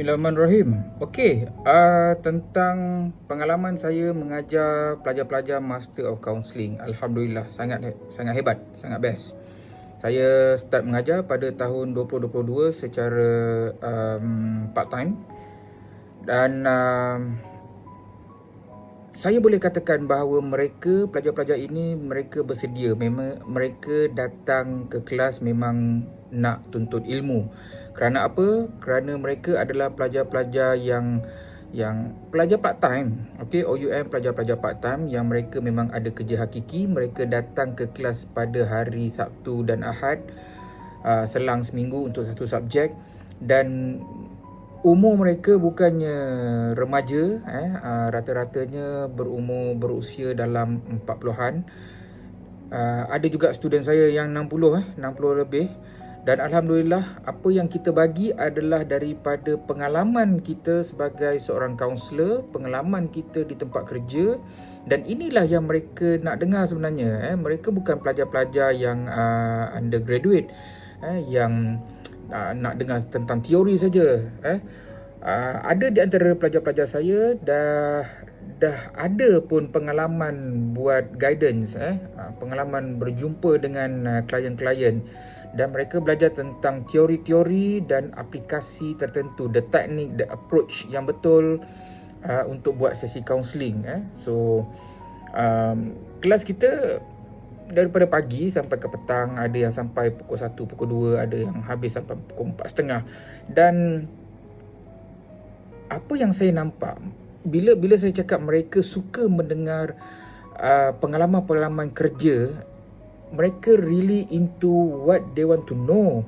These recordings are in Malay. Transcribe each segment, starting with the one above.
Bismillahirrahmanirrahim. Okey, tentang pengalaman saya mengajar pelajar-pelajar Master of Counselling. Alhamdulillah, sangat sangat hebat, sangat best. Saya start mengajar pada tahun 2022 secara part time dan saya boleh katakan bahawa pelajar-pelajar ini mereka bersedia. Memang mereka datang ke kelas memang nak tuntut ilmu. Kerana apa? Kerana mereka adalah pelajar-pelajar yang pelajar part time. Okey, OUM pelajar-pelajar part time yang mereka memang ada kerja hakiki. Mereka datang ke kelas pada hari Sabtu dan Ahad, selang seminggu untuk satu subjek, dan umur mereka bukannya remaja, rata-ratanya berusia dalam 40-an. Ada juga student saya yang 60 lebih. Dan Alhamdulillah, apa yang kita bagi adalah daripada pengalaman kita sebagai seorang kaunselor, pengalaman kita di tempat kerja. Dan inilah yang mereka nak dengar sebenarnya. Mereka bukan pelajar-pelajar yang undergraduate, yang nak dengar tentang teori saja. Ada di antara pelajar-pelajar saya dah ada pun pengalaman buat guidance, pengalaman berjumpa dengan klien-klien, dan mereka belajar tentang teori-teori dan aplikasi tertentu, the teknik, the approach yang betul untuk buat sesi counselling. So kelas kita daripada pagi sampai ke petang, ada yang sampai pukul 1, pukul 2, ada yang habis sampai pukul 4.30. Dan apa yang saya nampak bila saya cakap mereka suka mendengar pengalaman-pengalaman kerja, mereka really into what they want to know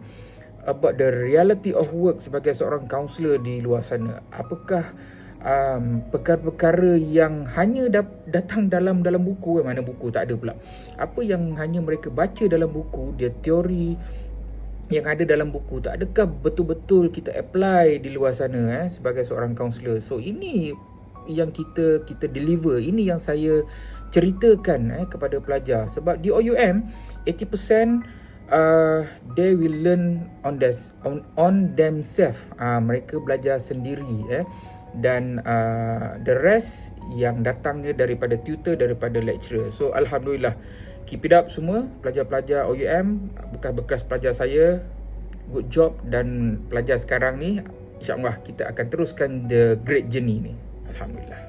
about the reality of work sebagai seorang kaunselor di luar sana. Apakah perkara-perkara yang hanya datang dalam buku, mana buku tak ada pula. Apa yang hanya mereka baca dalam buku, dia teori yang ada dalam buku, tak adakah betul-betul kita apply di luar sana sebagai seorang kaunselor. So ini yang kita deliver, ini yang saya ceritakan kepada pelajar. Sebab di OUM 80% they will learn on themselves. Mereka belajar sendiri, dan the rest yang datangnya daripada tutor, daripada lecturer. So Alhamdulillah, keep it up semua pelajar-pelajar OUM, bekas-bekas pelajar saya. Good job. Dan pelajar sekarang ni, insyaAllah kita akan teruskan the great journey ni. Alhamdulillah.